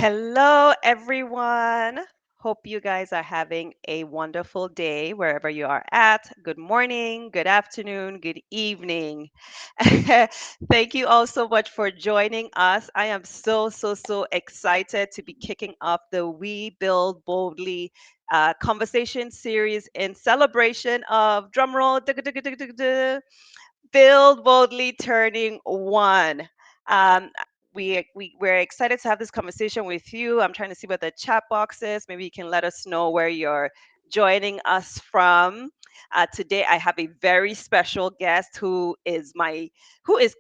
Hello, everyone. Hope you guys are having a wonderful day wherever you are at. Good morning, good afternoon, good evening. Thank you all so much for joining us. I am so excited to be kicking off the We Build Boldly conversation series in celebration of drumroll. Build Boldly Turning One. Um, we're excited to have this conversation with you. I'm trying to see what the chat box is. Maybe you can let us know where you're joining us from. Today, I have a very special guest who is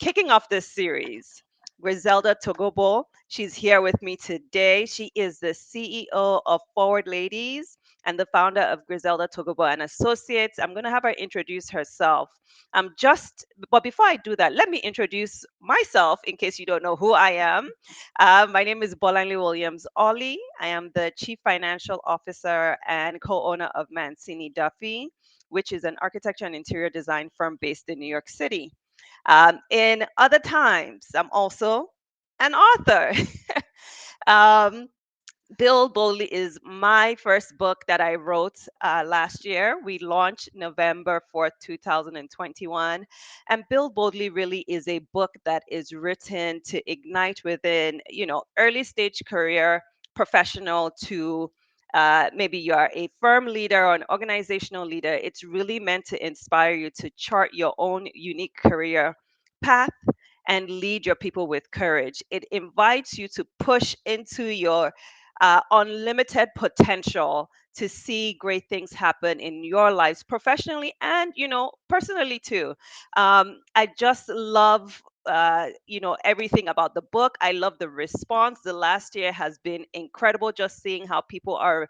kicking off this series. Griselda Togobo. She's here with me today. She is the CEO of Forward Ladies and the founder of Griselda Togobo and Associates. I'm going to have her introduce herself. But before I do that, let me introduce myself in case you don't know who I am. My name is Bolanle Williams-Olley. I am the Chief Financial Officer and co-owner of Mancini Duffy, which is an architecture and interior design firm based in New York City. In other times, I'm also an author. um, Build Boldly is my first book that I wrote last year. We launched November 4th, 2021. And Build Boldly really is a book that is written to ignite within, early stage career professional to maybe you are a firm leader or an organizational leader. It's really meant to inspire you to chart your own unique career path and lead your people with courage. It invites you to push into your unlimited potential to see great things happen in your lives professionally and personally too. I just love everything about the book. I love the response. The last year has been incredible, just seeing how people are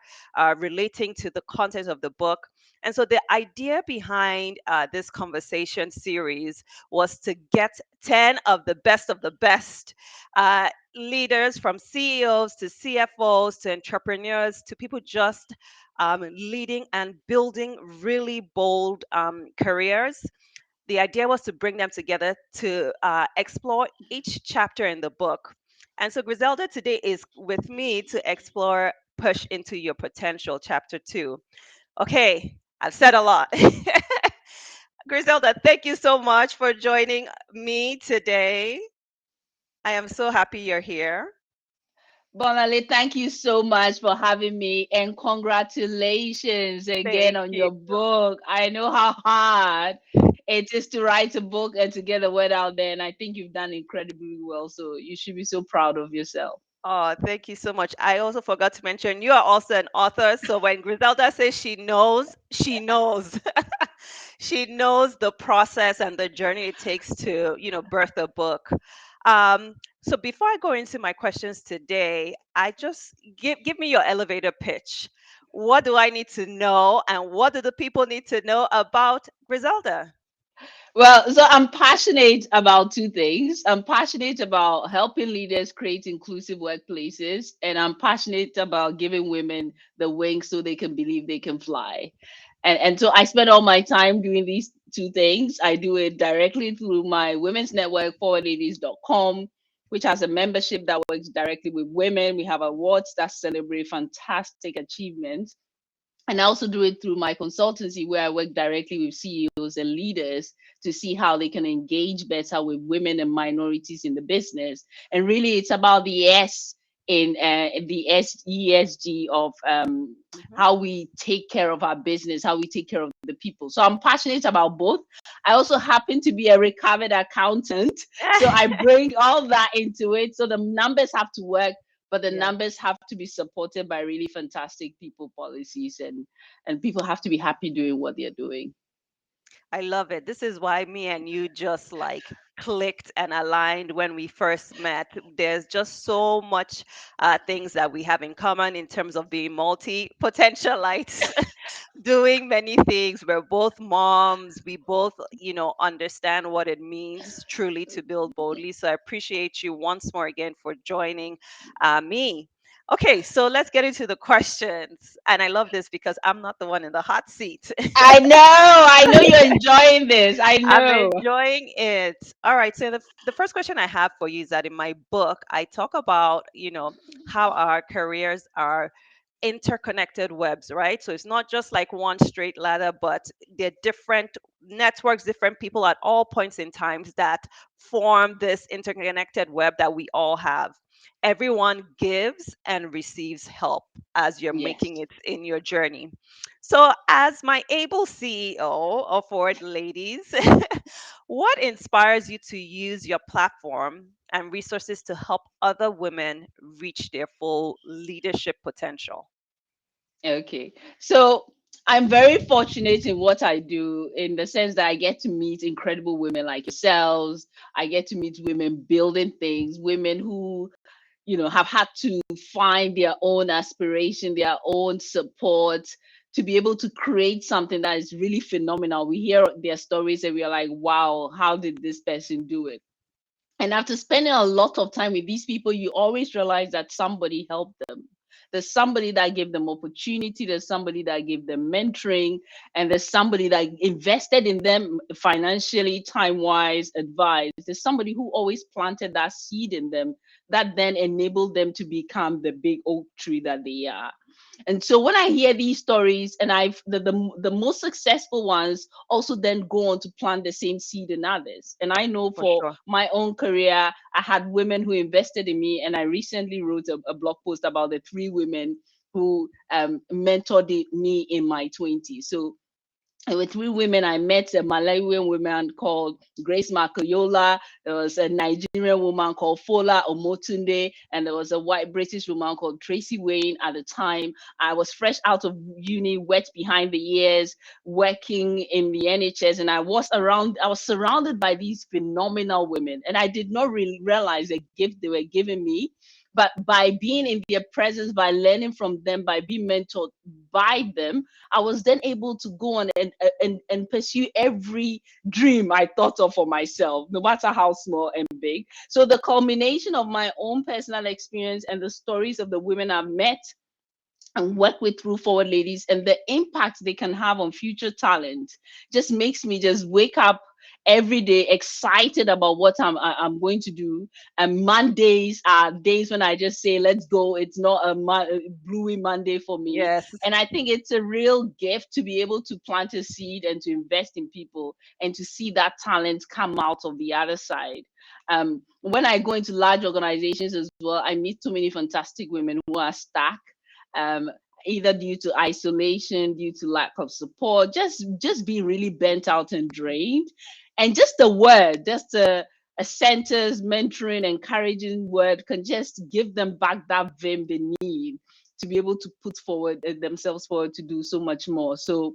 relating to the content of the book. And so the idea behind this conversation series was to get 10 of the best leaders, from CEOs to CFOs to entrepreneurs to people just leading and building really bold careers. The idea was to bring them together to explore each chapter in the book. And so Griselda today is with me to explore Push into Your Potential, chapter 2. Okay, I've said a lot. Griselda, thank you so much for joining me today. I am so happy you're here. Bonale, thank you so much for having me and congratulations again Thank on you. your book. I know how hard it is to write a book and to get the word out there, and I think you've done incredibly well. So you should be so proud of yourself. Oh, thank you so much. I also forgot to mention you are also an author. So when Griselda says she knows, she knows. She knows the process and the journey it takes to, birth a book. So before I go into my questions today, I just give me your elevator pitch. What do I need to know, and what do the people need to know about Griselda? Well, so I'm passionate about two things. I'm passionate about helping leaders create inclusive workplaces, and I'm passionate about giving women the wings so they can believe they can fly. And so I spend all my time doing these two things. I do it directly through my women's network, forwardladies.com, which has a membership that works directly with women. We have awards that celebrate fantastic achievements, and I also do it through my consultancy where I work directly with CEOs and leaders to see how they can engage better with women and minorities in the business. And really, it's about the S in ESG of Mhm. how we take care of our business, how we take care of the people. So I'm passionate about both. I also happen to be a recovered accountant. So I bring all that into it. So the numbers have to work, but the Yeah. numbers have to be supported by really fantastic people policies, and people have to be happy doing what they're doing. I love it. This is why me and you just like clicked and aligned when we first met. There's just so much things that we have in common in terms of being multi potentialites, doing many things. We're both moms. We both, understand what it means truly to build boldly. So I appreciate you once more again for joining me. Okay, so let's get into the questions. And I love this because I'm not the one in the hot seat. I know you're enjoying this. I I'm know. enjoying it. All right. So the first question I have for you is that in my book, I talk about, how our careers are interconnected webs, right? So it's not just like one straight ladder, but they're different networks, different people at all points in times that form this interconnected web that we all have. Everyone gives and receives help as you're making Yes. it in your journey. So, as my able CEO of Forward Ladies, what inspires you to use your platform and resources to help other women reach their full leadership potential? Okay. So I'm very fortunate in what I do in the sense that I get to meet incredible women like yourselves. I get to meet women building things, women who, have had to find their own aspiration, their own support to be able to create something that is really phenomenal. We hear their stories and we are like, wow, how did this person do it? And after spending a lot of time with these people, you always realize that somebody helped them. There's somebody that gave them opportunity, there's somebody that gave them mentoring, and there's somebody that invested in them financially, time wise, advice. There's somebody who always planted that seed in them that then enabled them to become the big oak tree that they are. And so when I hear these stories, and the most successful ones also then go on to plant the same seed in others. And I know For for sure. my own career, I had women who invested in me, and I recently wrote a blog post about the three women who mentored me in my 20s. So there were three women I met: a Malawian woman called Grace Makoyola, there was a Nigerian woman called Fola Omotunde, and there was a white British woman called Tracy Wayne. At the time, I was fresh out of uni, wet behind the ears, working in the NHS, and I was surrounded by these phenomenal women, and I did not really realize the gift they were giving me. But by being in their presence, by learning from them, by being mentored by them, I was then able to go on and pursue every dream I thought of for myself, no matter how small and big. So the culmination of my own personal experience and the stories of the women I've met and work with through Forward Ladies and the impact they can have on future talent just makes me just wake up every day excited about what I'm going to do. And Mondays are days when I just say let's go. It's not a bluey Monday for me. Yes. And I think it's a real gift to be able to plant a seed and to invest in people and to see that talent come out of the other side. When I go into large organizations as well, I meet so many fantastic women who are stuck, um, either due to isolation, due to lack of support, just be really bent out and drained. And just a word, just a sentence, mentoring, encouraging word can just give them back that vim they need to be able to put forward themselves forward to do so much more. So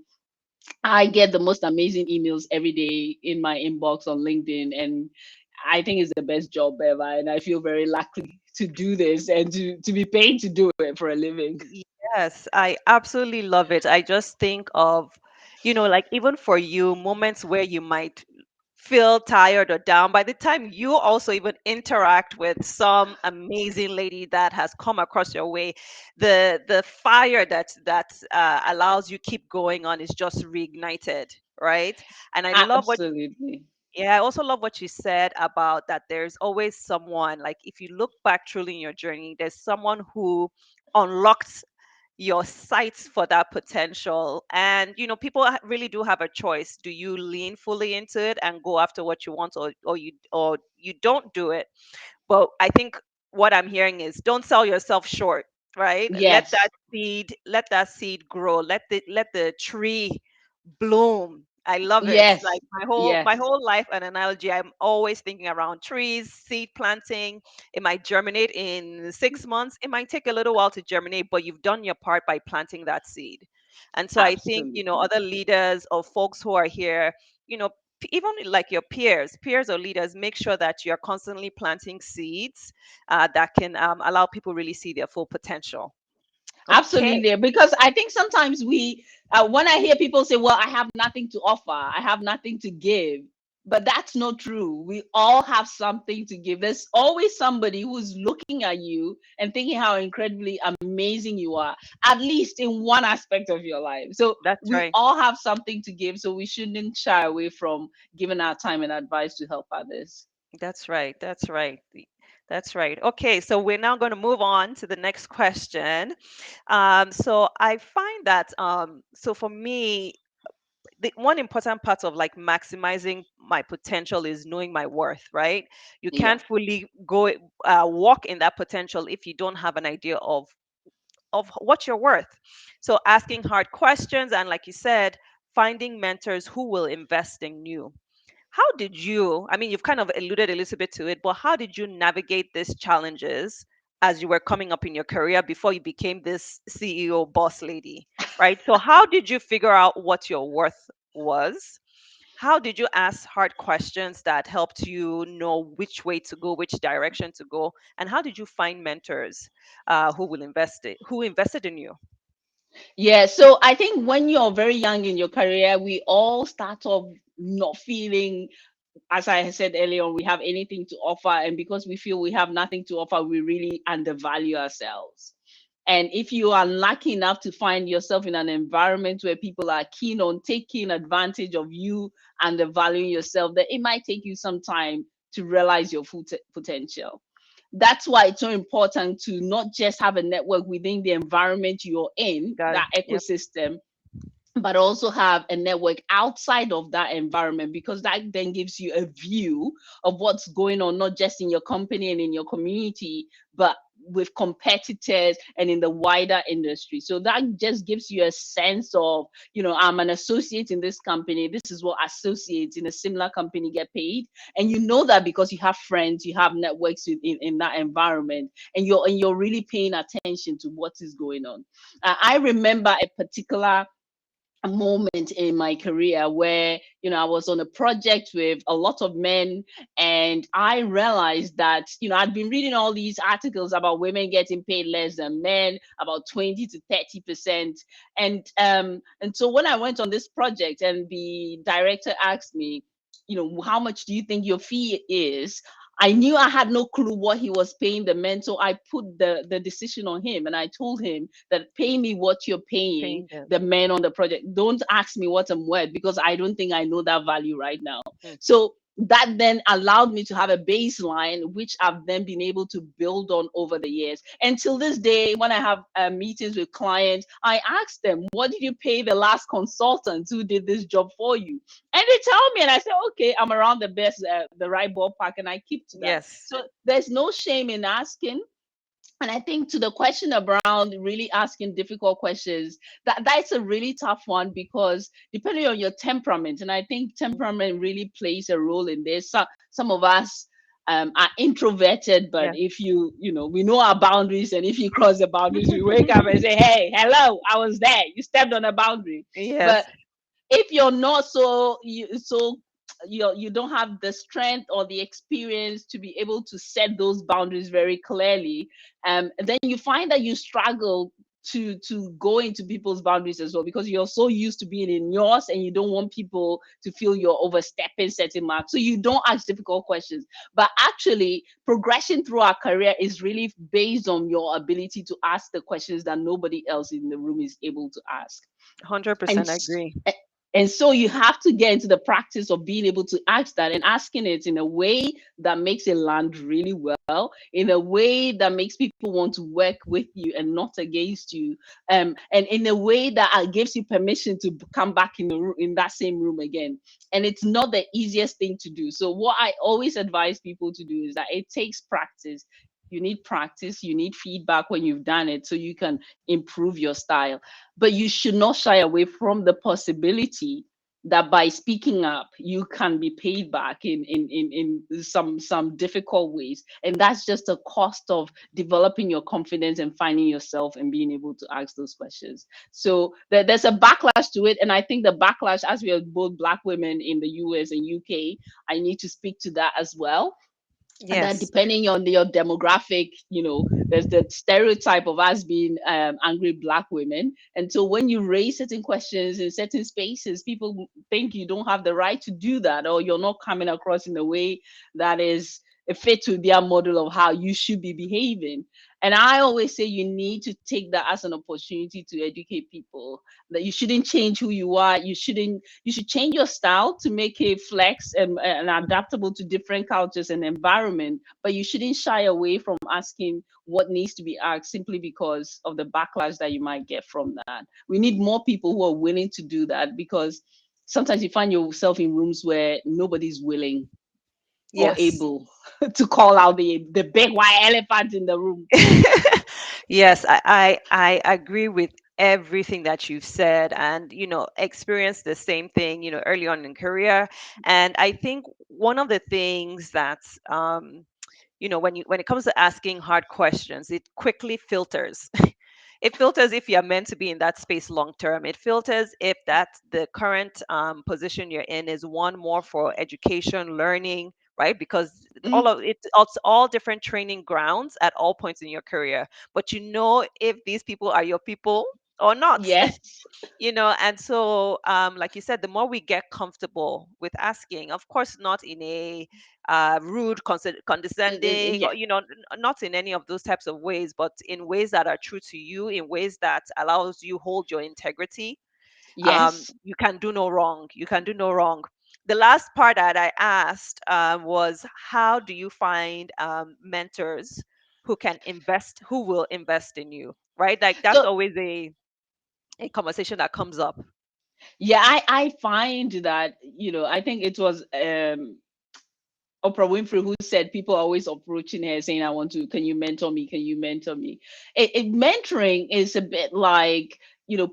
I get the most amazing emails every day in my inbox on LinkedIn, and I think it's the best job ever. And I feel very lucky to do this and to be paid to do it for a living. Yes, I absolutely love it. I just think of, like even for you, moments where you might feel tired or down, by the time you also even interact with some amazing lady that has come across your way, the fire that allows you keep going on is just reignited, right? And I love what Absolutely. yeah, I also love what you said about that there's always someone, like if you look back truly in your journey, there's someone who unlocked your sights for that potential. And people really do have a choice. Do you lean fully into it and go after what you want, or you don't do it? But I think what I'm hearing is don't sell yourself short, right? Let Yes. that seed grow. Let the tree bloom. I love it. Yes. Like my whole life and analogy, I'm always thinking around trees, seed planting. It might germinate in 6 months. It might take a little while to germinate, but you've done your part by planting that seed. And so I think, Absolutely. other leaders or folks who are here, even like your peers or leaders, make sure that you're constantly planting seeds that can allow people really see their full potential. Okay. Absolutely. Because I think sometimes when I hear people say, well, I have nothing to offer, I have nothing to give, But that's not true. We all have something to give. There's always somebody who's looking at you and thinking how incredibly amazing you are, at least in one aspect of your life. So That's we right. all have something to give. So we shouldn't shy away from giving our time and advice to help others. That's right. That's right. That's right. Okay, so we're now going to move on to the next question. So I find that so for me, the one important part of like maximizing my potential is knowing my worth, right? You Yeah. can't fully go walk in that potential if you don't have an idea of what you're worth. So asking hard questions and, like you said, finding mentors who will invest in you. How did you, I mean, you've kind of alluded a little bit to it, but how did you navigate these challenges as you were coming up in your career before you became this CEO boss lady, right? So, how did you figure out what your worth was? How did you ask hard questions that helped you know which way to go, which direction to go? And how did you find mentors who invested in you? Yeah, so I think when you're very young in your career, we all start off not feeling, as I said earlier on, we have anything to offer. And because we feel we have nothing to offer, we really undervalue ourselves. And if you are lucky enough to find yourself in an environment where people are keen on taking advantage of you and valuing yourself, then it might take you some time to realize your full potential. That's why it's so important to not just have a network within the environment you're in, Got it. that Yep. ecosystem, but also have a network outside of that environment, because that then gives you a view of what's going on, not just in your company and in your community, but with competitors and in the wider industry. So that just gives you a sense of, I'm an associate in this company. This is what associates in a similar company get paid. And you know that because you have friends, you have networks in that environment, and you're really paying attention to what is going on. I remember a particular moment in my career where I was on a project with a lot of men, and I realized that I'd been reading all these articles about women getting paid less than men, about 20 to 30%. And so when I went on this project and the director asked me, how much do you think your fee is? I knew I had no clue what he was paying the men, so I put the decision on him, and I told him that pay me what you're paying Paying them. the men on the project. Don't ask me what I'm worth, because I don't think I know that value right now. Hmm. So that then allowed me to have a baseline, which I've then been able to build on over the years. Until this day, when I have meetings with clients, I ask them, what did you pay the last consultant who did this job for you? And they tell me, and I say, okay, I'm around the right ballpark, and I keep to that. Yes. So there's no shame in asking. And I think to the question around really asking difficult questions, that's a really tough one, because depending on your temperament, and I think temperament really plays a role in this. Some of us are introverted, but Yes. if we know our boundaries, and if you cross the boundaries, we wake up and say, hey, hello, I was there. You stepped on a boundary. But Yes. if you're not you don't have the strength or the experience to be able to set those boundaries very clearly, then you find that you struggle to go into people's boundaries as well, because you're so used to being in yours, and you don't want people to feel you're overstepping certain marks, so you don't ask difficult questions. But actually, progression through our career is really based on your ability to ask the questions that nobody else in the room is able to ask. and 100% s- agree. and so you have to get into the practice of being able to ask that, and asking it in a way that makes it land really well, in a way that makes people want to work with you and not against you, and in a way that gives you permission to come back in the room, in that same room again. And it's not the easiest thing to do. So what I always advise people to do is that it takes practice. You need practice, you need feedback when you've done it, so you can improve your style. But you should not shy away from the possibility that by speaking up, you can be paid back in some difficult ways. And that's just a cost of developing your confidence and finding yourself and being able to ask those questions. So there's a backlash to it. And I think the backlash, as we are both Black women in the US and UK, I need to speak to that as well. And that Yes. depending on your demographic, there's the stereotype of us being angry black women. And so when you raise certain questions in certain spaces, people think you don't have the right to do that, or you're not coming across in a way that is a fit to their model of how you should be behaving. And I always say you need to take that as an opportunity to educate people, that you shouldn't change who you are. You should change your style to make it flex and adaptable to different cultures and environment, but you shouldn't shy away from asking what needs to be asked simply because of the backlash that you might get from that. We need more people who are willing to do that, because sometimes you find yourself in rooms where nobody's willing or Yes. able to call out the big white elephant in the room. Yes, I agree with everything that you've said, and experienced the same thing, early on in career. And I think one of the things that's when it comes to asking hard questions, it quickly filters. It filters if you're meant to be in that space long term. It filters if that the current position you're in is one more for education, learning, right? Because Mhm. it's all different training grounds at all points in your career. But if these people are your people or not. Yes. And so like you said, the more we get comfortable with asking, of course not in a rude, condescending, Yeah. or not in any of those types of ways, but in ways that are true to you, in ways that allows you hold your integrity. Yes. You can do no wrong. You can do no wrong. The last part that I asked was, how do you find mentors who will invest in you, right? Like that's So always a conversation that comes up. yeah, I find that, I think it was Oprah Winfrey who said people are always approaching her saying, "I want to, can you mentor me? Can you mentor me?" Mentoring is a bit like,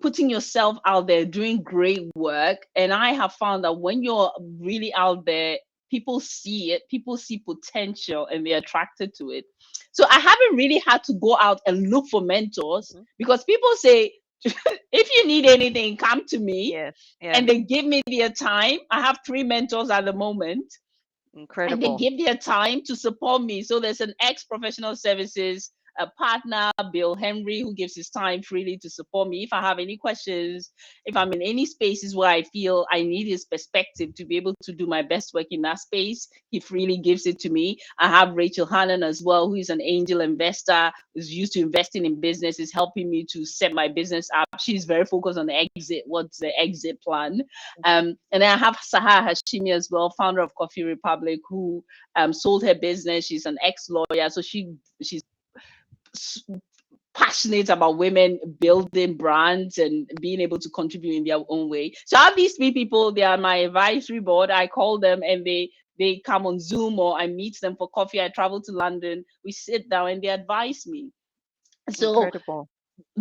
putting yourself out there, doing great work. And I have found that when you're really out there, people see it, people see potential, and they're attracted to it. So I haven't really had to go out and look for mentors, Mhm. because people say, if you need anything, come to me. Yes. Yeah. And they give me their time. I have 3 mentors at the moment, and they Incredible. give their time to support me. So there's an ex-professional services a partner, Bill Henry, who gives his time freely to support me. If I have any questions, if I'm in any spaces where I feel I need his perspective to be able to do my best work in that space, he freely gives it to me. I have Rachel Hannon as well, who is an angel investor, who's used to investing in business, is helping me to set my business up. She's very focused on the exit. What's the exit plan? Mhm. And then I have Sahar Hashimi as well, founder of Coffee Republic, who sold her business. She's an ex-lawyer, so she's passionate about women building brands and being able to contribute in their own way. So I have these 3 people. They are my advisory board. I call them and they come on Zoom, or I meet them for coffee. I travel to London. We sit down and they advise me. So Incredible.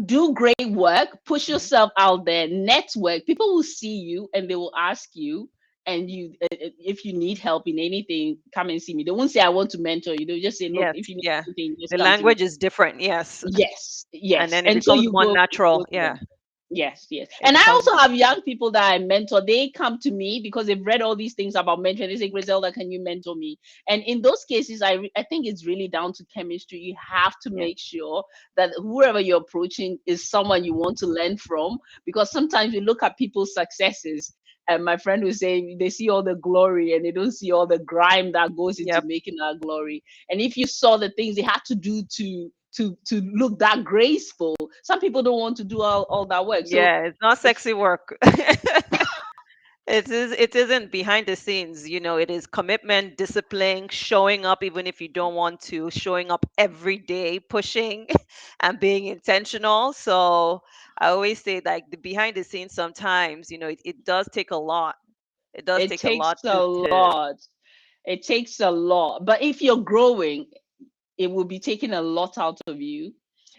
do great work, push Mhm. yourself out there, network. People will see you and they will ask you. And if you need help in anything, come and see me. They won't say, "I want to mentor you." They'll just say, "Look, Yes. if you need Yeah. anything, just The come to me." language is different. Yes. Yes, And yes. then it And so becomes you more go natural. to Yeah. them. Yes, yes. It And I becomes also have young people that I mentor. They come to me because they've read all these things about mentoring. They say, "Griselda, can you mentor me?" And in those cases, I think it's really down to chemistry. You have to yeah. make sure that whoever you're approaching is someone you want to learn from, because sometimes we look at people's successes. And my friend was saying they see all the glory and they don't see all the grime that goes into Yep. making that glory. And if you saw the things they had to do to look that graceful, some people don't want to do all that work. So Yeah. It's not if sexy work. It isn't behind the scenes, it is commitment, discipline, showing up even if you don't want to, showing up every day, pushing and being intentional. So I always say, like, the behind the scenes sometimes, it does take a lot. It does it take a takes lot a to lot, it takes a lot. But if you're growing, it will be taking a lot out of you.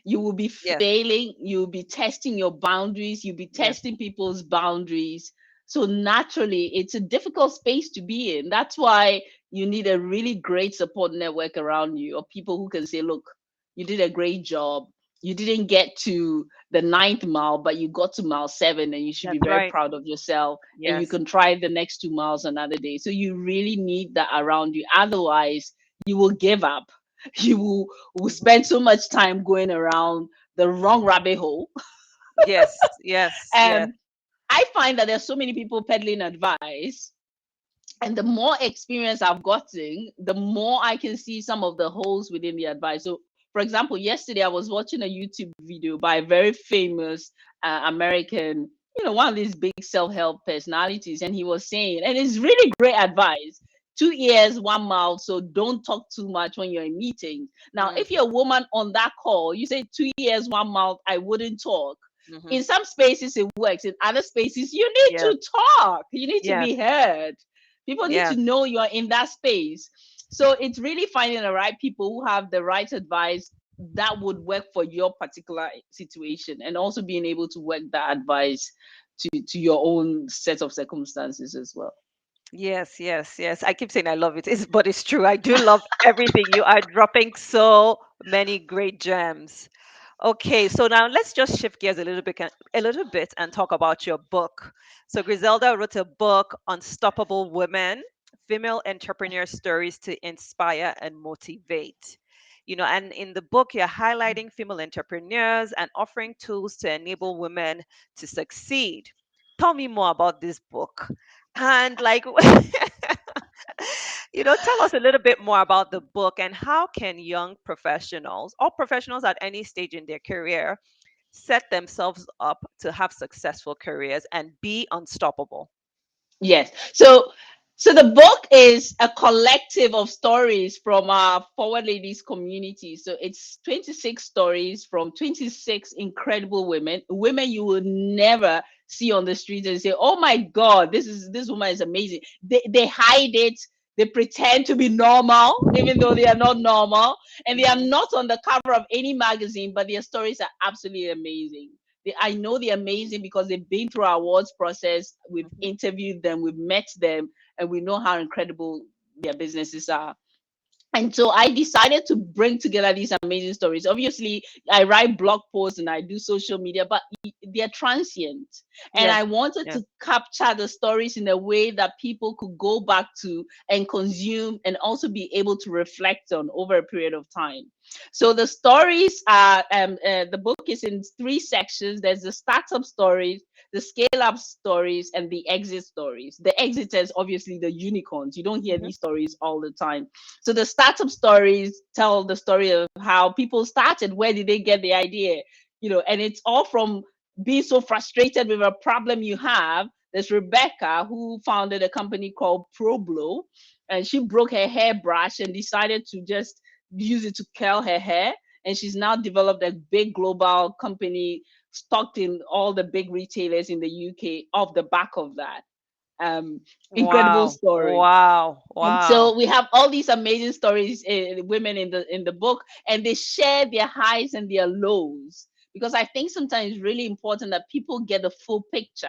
You will be yes, failing, you'll be testing your boundaries, you'll be yes, testing people's boundaries. So naturally, it's a difficult space to be in. That's why you need a really great support network around you, of people who can say, "Look, you did a great job. You didn't get to the 9th mile, but you got to mile 7, and you should be that's very right. proud of yourself. And you Yes. can try the next 2 miles another day." So you really need that around you. Otherwise, you will give up. You will spend so much time going around the wrong rabbit hole. Yes, yes, yes. And I find that there's so many people peddling advice, and the more experience I've gotten, the more I can see some of the holes within the advice. So, for example, yesterday I was watching a YouTube video by a very famous American, one of these big self-help personalities, and he was saying, and it's really great advice. 2 ears, one mouth. So don't talk too much when you're in meetings. Now, Mm, if you're a woman on that call, you say 2 ears, one mouth. I wouldn't talk. mm-hmm. In some spaces it works. In other spaces, you need Yes, to talk. You need to yes, be heard. People need to yes. know you're in that space. So it's really finding the right people who have the right advice that would work for your particular situation, and also being able to work that advice to your own set of circumstances as well. Yes, yes, yes. I keep saying I love it. But it's true. I do love everything. You are dropping so many great gems. Okay, so now let's just shift gears a little bit and talk about your book. So Griselda wrote a book, Unstoppable Women, Female Entrepreneur Stories to Inspire and Motivate. And in the book, you're highlighting female entrepreneurs and offering tools to enable women to succeed. Tell me more about this book. And like tell us a little bit more about the book and how can young professionals or professionals at any stage in their career set themselves up to have successful careers and be unstoppable. Yes. So the book is a collective of stories from our Forward Ladies community. So it's 26 stories from 26 incredible women you will never see on the streets and say, "Oh my God, this woman is amazing." They hide it. They pretend to be normal, even though they are not normal, and they are Hmm. not on the cover of any magazine. But their stories are absolutely amazing. I know they're amazing because they've been through our awards process. We've Hmm. interviewed them, we've met them, and we know how incredible their businesses are. And so I decided to bring together these amazing stories. Obviously, I write blog posts and I do social media, but they're transient. And Yes, I wanted yes. to capture the stories in a way that people could go back to and consume, and also be able to reflect on over a period of time. So the stories are, the book is in three sections. There's the startup stories, the scale up stories, and the exit stories. The exiters, obviously the unicorns. You don't hear Hmm. these stories all the time. So the startup stories tell the story of how people started, where did they get the idea, and it's all from being so frustrated with a problem you have. There's Rebecca, who founded a company called Problo, and she broke her hairbrush and decided to just use it to curl her hair. And she's now developed a big global company stocked in all the big retailers in the UK off the back of that. Um, Incredible Wow, story. wow, And wow. so we have all these amazing stories, women in the book, and they share their highs and their lows, because I think sometimes it's really important that people get the full picture.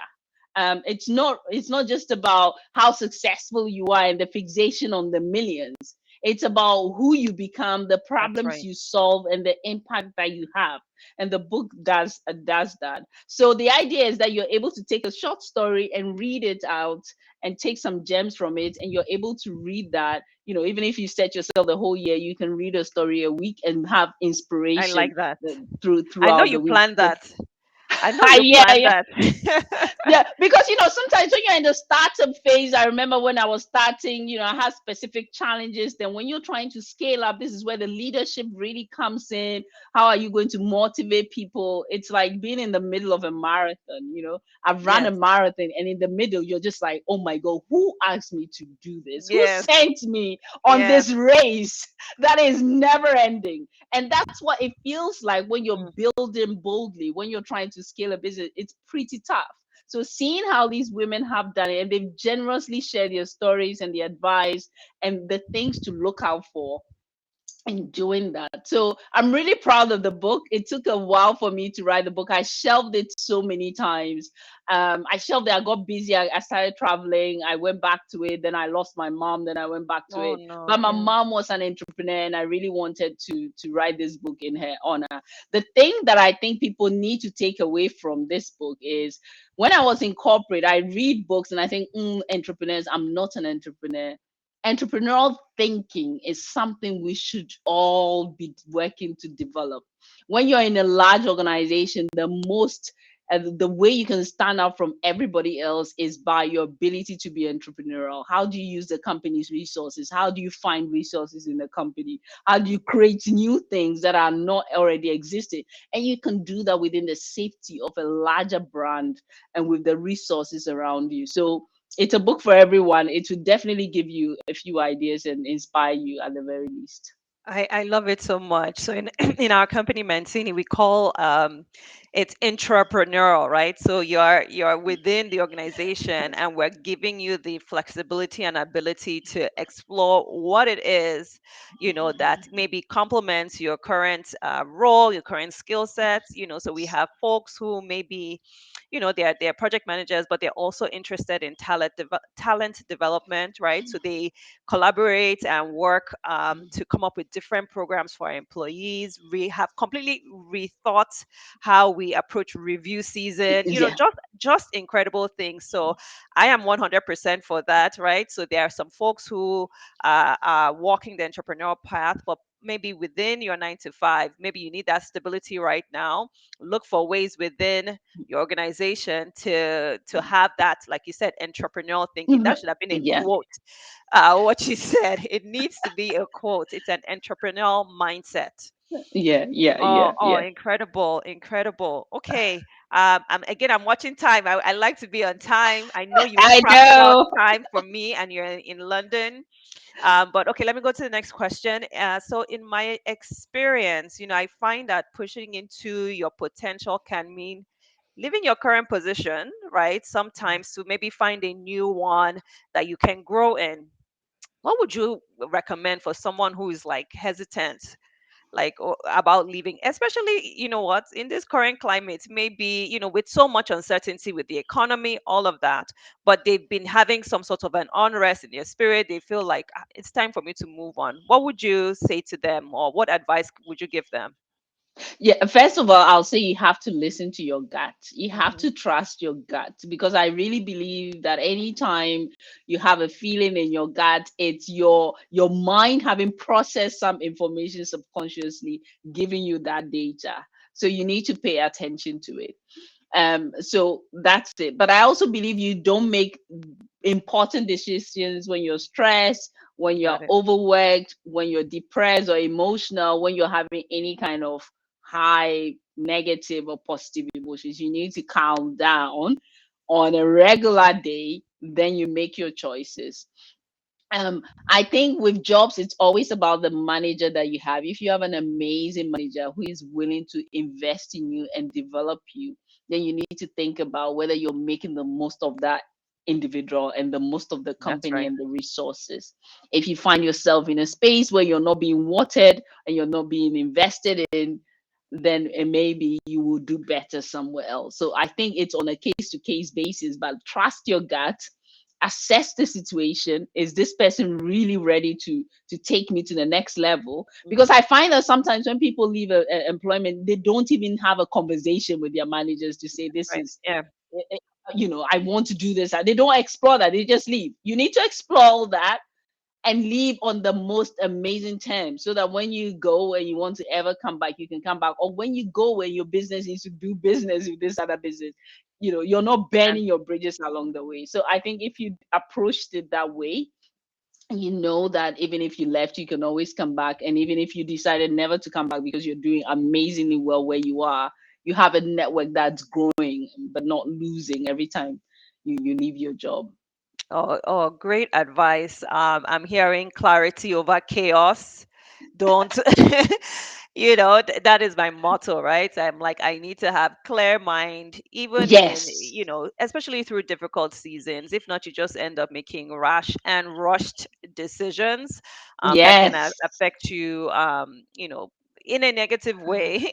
It's not just about how successful you are and the fixation on the millions. It's about who you become, the That's problems right. you solve, and the impact that you have. And the book does that. So the idea is that you're able to take a short story and read it out and take some gems from it, and you're able to read that. Even if you set yourself the whole year, you can read a story a week and have I inspiration like that. I know throughout the you week. planned that. I know you Yeah, planned yeah. that. Yeah, because sometimes when you're in the startup phase, I remember when I was starting, I had specific challenges. Then when you're trying to scale up, this is where the leadership really comes in. How are you going to motivate people? It's like being in the middle of a marathon. I've run a Yes, marathon, and in the middle you're just like, oh my God, who asked me to do this? Who yes, sent me on yes. this race that is never ending? And that's what it feels like when you're Mm. building boldly, when you're trying to scale a business. It's pretty tough. So seeing how these women have done it, and they've generously shared their stories and the advice and the things to look out for in doing that. So I'm really proud of the book. It took a while for me to write the book. I shelved it so many times. I shelved it. I got busy. I started traveling. I went back to it. Then I lost my mom. Then I went back to Oh it. no, But my yeah. mom was an entrepreneur, and I really wanted to write this book in her honor. The thing that I think people need to take away from this book is, when I was in corporate, I read books and I think, entrepreneurs. I'm not an entrepreneur. entrepreneurial thinking is something we should all be working to develop. When you're in a large organization, the way you can stand out from everybody else is by your ability to be entrepreneurial. How do you use the company's resources? How do you find resources in the company? How do you create new things that are not already existing? And you can do that within the safety of a larger brand and with the resources around you. So it's a book for everyone. It will definitely give you a few ideas and inspire you at the very least. I love it so much. So in in our company Mancini, we call it's intrapreneurial, right? So you're within the organization, and we're giving you the flexibility and ability to explore what it is, that maybe complements your current role, your current skill sets. So we have folks who maybe, they're project managers, but they're also interested in talent development, right? So they collaborate and work to come up with different programs for our employees. We have completely rethought how we approach review season. Yeah. Just incredible things. So I am 100% for that, right? So there are some folks who are walking the entrepreneurial path, but maybe within your 9 to 5, maybe you need that stability right now. Look for ways within your organization to have that, like you said, entrepreneurial thinking. That should have been a Yeah. quote, what you said. It needs to be a quote. It's an entrepreneurial mindset. Yeah. Yeah. Oh, Yeah. oh, Yeah. incredible, incredible. Okay. I'm watching time. I like to be on time. I know you've I crafted out know. time for me, and you're in London. But okay, let me go to the next question. So, in my experience, I find that pushing into your potential can mean leaving your current position, right? Sometimes to maybe find a new one that you can grow in. What would you recommend for someone who is like hesitant, like about leaving, especially, what, in this current climate, maybe, with so much uncertainty with the economy, all of that, but they've been having some sort of an unrest in their spirit. They feel like, It's time for me to move on." What would you say to them, or what advice would you give them? Yeah, first of all, I'll say you have to listen to your gut. You have Hmm. to trust your gut because I really believe that anytime you have a feeling in your gut, it's your mind having processed some information subconsciously, giving you that data. So you need to pay attention to it. So that's it. But I also believe you don't make important decisions when you're stressed, when you're Got it. overworked, when you're depressed or emotional, when you're having any kind of high negative or positive emotions. You need to calm down on a regular day, then you make your choices. I think with jobs, it's always about the manager that you have. If you have an amazing manager who is willing to invest in you and develop you, then you need to think about whether you're making the most of that individual and the most of the That's company right. and the resources. If you find yourself in a space where you're not being watered and you're not being invested in, then maybe you will do better somewhere else. So I think it's on a case to case basis, but trust your gut, assess the situation. Is this person really ready to take me to the next level? Because Hmm. I find that sometimes when people leave employment, they don't even have a conversation with their managers to say this Right. is Yeah. eh, eh, I want to do this. They don't explore that. They just leave. You need to explore all that and leave on the most amazing terms so that when you go and you want to ever come back, you can come back. Or when you go and your business needs to do business with this other business, you're not Yeah. burning your bridges along the way. So I think if you approached it that way, you know that even if you left, you can always come back. And even if you decided never to come back because you're doing amazingly well where you are, you have a network that's growing but not losing every time you leave your job. Oh, oh, great advice. I'm hearing clarity over chaos. Don't, that is my motto, right? I'm like, I need to have clear mind, even in, Yes. especially through difficult seasons. If not, you just end up making rash and rushed decisions, that can Yes. affect you, in a negative way,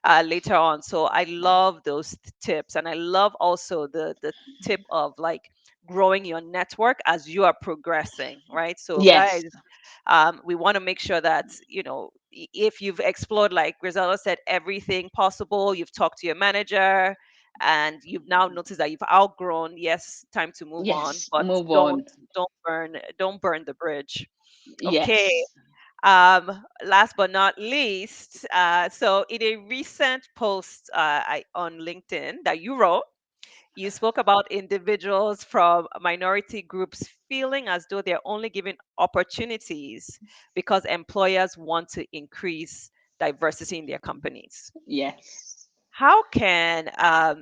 later on. So I love those tips, and I love also the tip of like growing your network as you are progressing, right? So, Yes. guys, we want to make sure that, if you've explored, like Griselda said, everything possible, you've talked to your manager, and you've now noticed that you've outgrown, yes, time to move on, Yes, but move don't on. burn the bridge. Okay. Yes. Last but not least, so in a recent post on LinkedIn that you wrote, you spoke about individuals from minority groups feeling as though they're only given opportunities because employers want to increase diversity in their companies. Yes. How can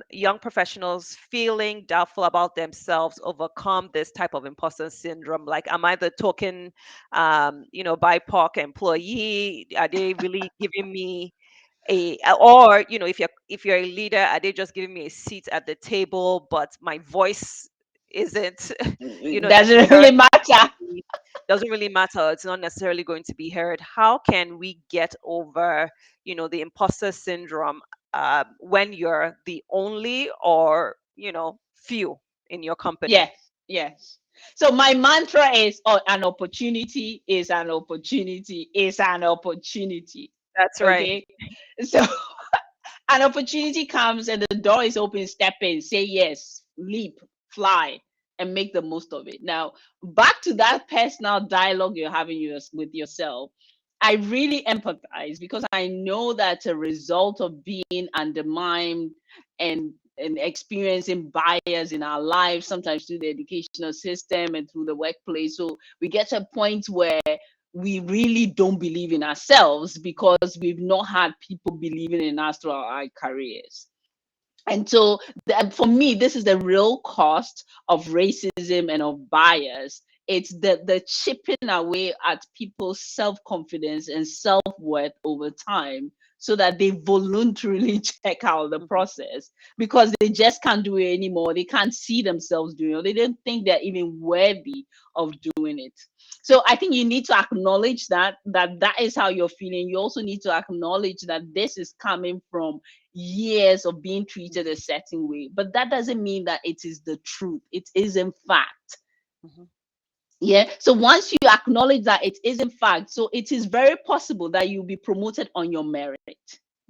young professionals feeling doubtful about themselves overcome this type of imposter syndrome? Like, am I the token, BIPOC employee? Are they really giving me or if you're a leader, are they just giving me a seat at the table, but my voice isn't, Doesn't really matter. necessarily doesn't really matter. It's not necessarily going to be heard. How can we get over, the imposter syndrome when you're the only or few in your company? Yes, yes. So my mantra is, oh, an opportunity is an opportunity is an opportunity. That's right. Okay. So an opportunity comes and the door is open, step in, say yes, leap, fly, and make the most of it. Now, back to that personal dialogue you're having with yourself. I really empathize because I know that's a result of being undermined and experiencing bias in our lives, sometimes through the educational system and through the workplace. So we get to a point where we really don't believe in ourselves because we've not had people believing in us throughout our careers. And so for me, this is the real cost of racism and of bias. It's the chipping away at people's self-confidence and self-worth over time so that they voluntarily check out the Mhm. process because they just can't do it anymore. They can't see themselves doing it. They don't think they're even worthy of doing it. So I think you need to acknowledge that is how you're feeling. You also need to acknowledge that this is coming from years of being treated a certain way. But that doesn't mean that it is the truth. It is in fact. Mhm. Yeah. So once you acknowledge that it is in fact, so it is very possible that you'll be promoted on your merit.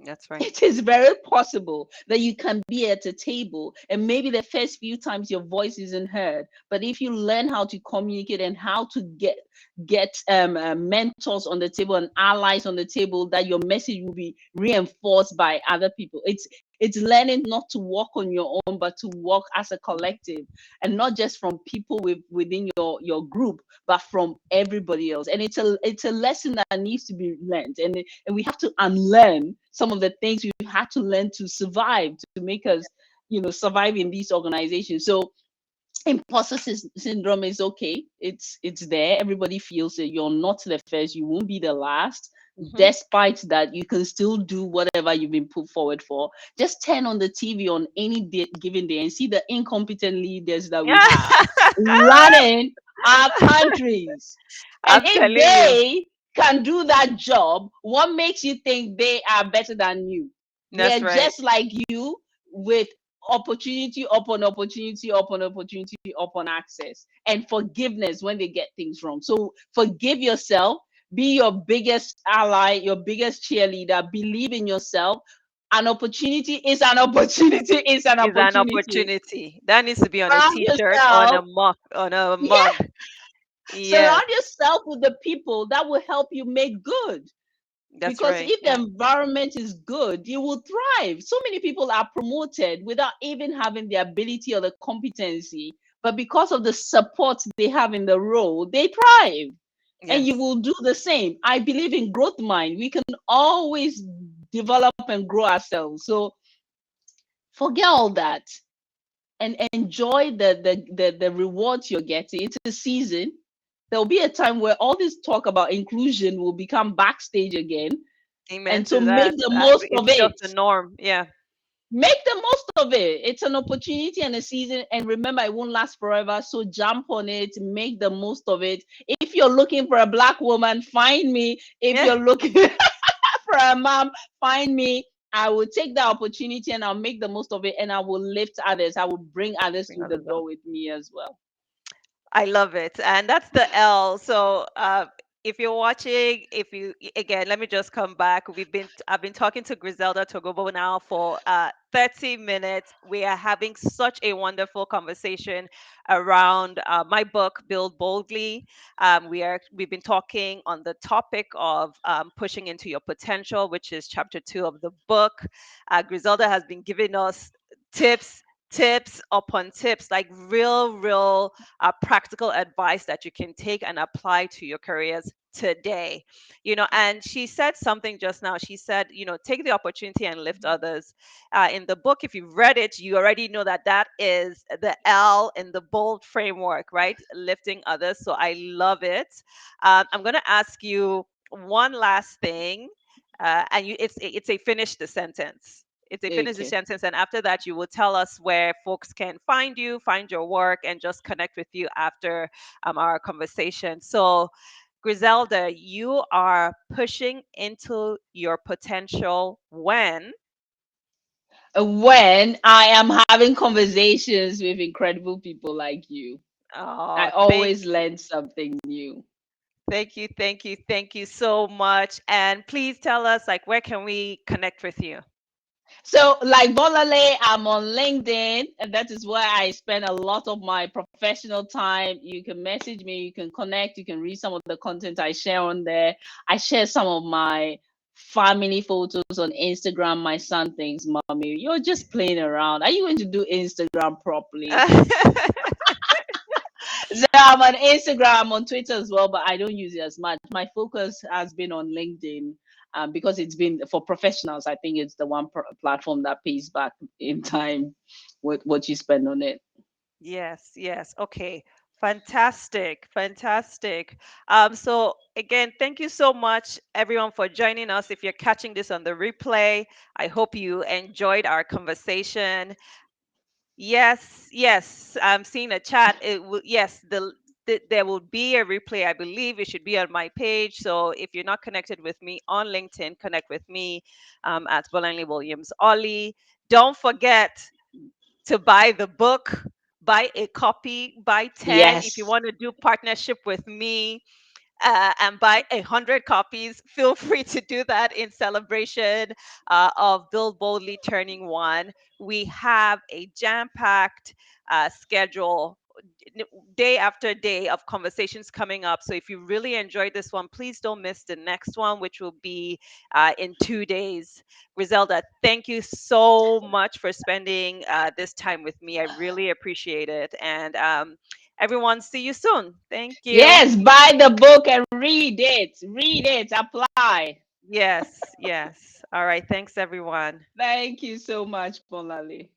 That's right. It is very possible that you can be at a table and maybe the first few times your voice isn't heard, but if you learn how to communicate and how to get mentors on the table and allies on the table, that your message will be reinforced by other people. It's learning not to walk on your own but to walk as a Mhm. collective, and not just from people within your group but from everybody else. And it's a lesson that needs to be learned, and we have to unlearn some of the things we had to learn to survive, to make us survive in these organizations. So imposter syndrome is okay. It's there. Everybody feels it. You're not the first, you won't be the last. Mhm. Despite that, you can still do whatever you've been put forward for. Just turn on the TV on any given day and see the incompetent leaders that we Yeah. have running our countries. And I'm if telling you. they can do that job, what makes you think they are better than you? They That's are right. just like you, with opportunity upon opportunity upon opportunity upon access, and forgiveness when they get things wrong. So forgive yourself, be your biggest ally, your biggest cheerleader, believe in yourself. An opportunity is an opportunity is an Is an opportunity. opportunity. That needs to be on a Surround t-shirt, on a yourself. mug, on a Yeah, mug. Yes, surround yourself with the people that will help you make good. that's Because right. if the Yeah. environment is good, you will thrive. So many people are promoted without even having the ability or the competency, but because of the support they have in the role, they thrive. And you Yes. will do the same. I believe in growth mind. We can always develop and grow ourselves. So forget all that and enjoy the rewards you're getting. It's a season. There'll be a time where all this talk about inclusion will become backstage again, Amen and so to make that. the most of It's just it. the norm. Yeah. Make the most of it. It's an opportunity and a season, and remember, it won't last forever. So jump on it, make the most of it. If you're looking for a black woman, find me. If Yeah. you're looking for a mom, find me. I will take the opportunity and I'll make the most of it, and I will lift others. I will bring others Bring through the others up. door with me as well. I love it. And that's the L. So if you're watching, if you again, let me just come back. I've been talking to Griselda Togobo now for 30 minutes. We are having such a wonderful conversation around my book, Build Boldly. We've been talking on the topic of pushing into your potential, which is chapter 2 of the book. Griselda has been giving us tips. Tips upon tips, like real practical advice that you can take and apply to your careers today. And she said something just now. She said, take the opportunity and lift others. In the book, if you've read it, you already know that that is the L in the bold framework, right? Lifting others. So I love it. I'm going to ask you one last thing, and it's a finish the sentence. It's a finish the Okay. sentence, and after that, you will tell us where folks can find you, find your work, and just connect with you after our conversation. So, Griselda, you are pushing into your potential when. When I am having conversations with incredible people like you, I Oh, always learn something new. thank you so much. And please tell us, like, where can we connect with you? So, like Bolanle, I'm on LinkedIn, and that is where I spend a lot of my professional time. You can message me, you can connect, you can read some of the content I share on there. I share some of my family photos on Instagram. My son thinks, Mommy, you're just playing around. Are you going to do Instagram properly? So I'm on Instagram, I'm on Twitter as well, but I don't use it as much. My focus has been on LinkedIn, because it's been for professionals. I think it's the one platform that pays back in time with what you spend on it. Yes, yes. Okay. Fantastic. Fantastic. So again, thank you so much everyone for joining us. If you're catching this on the replay, I hope you enjoyed our conversation. Yes, yes. I'm seeing a chat. Yes, there will be a replay. I believe it should be on my page. So if you're not connected with me on LinkedIn, connect with me at Bolanle Williams-Olley. Don't forget to buy the book, buy a copy, buy 10 if you Yes. want to do partnership with me, and buy 100 copies. Feel free to do that in celebration of Bill Boldly turning one. We have a jam-packed schedule, day after day of conversations coming up. So if you really enjoyed this one, please don't miss the next one, which will be in 2 days. Griselda, thank you so much for spending this time with me. I really appreciate it. And everyone, see you soon. Thank you. Yes, buy the book and read it. Read it, apply. Yes, yes. All right. Thanks, everyone. Thank you so much, Bonali.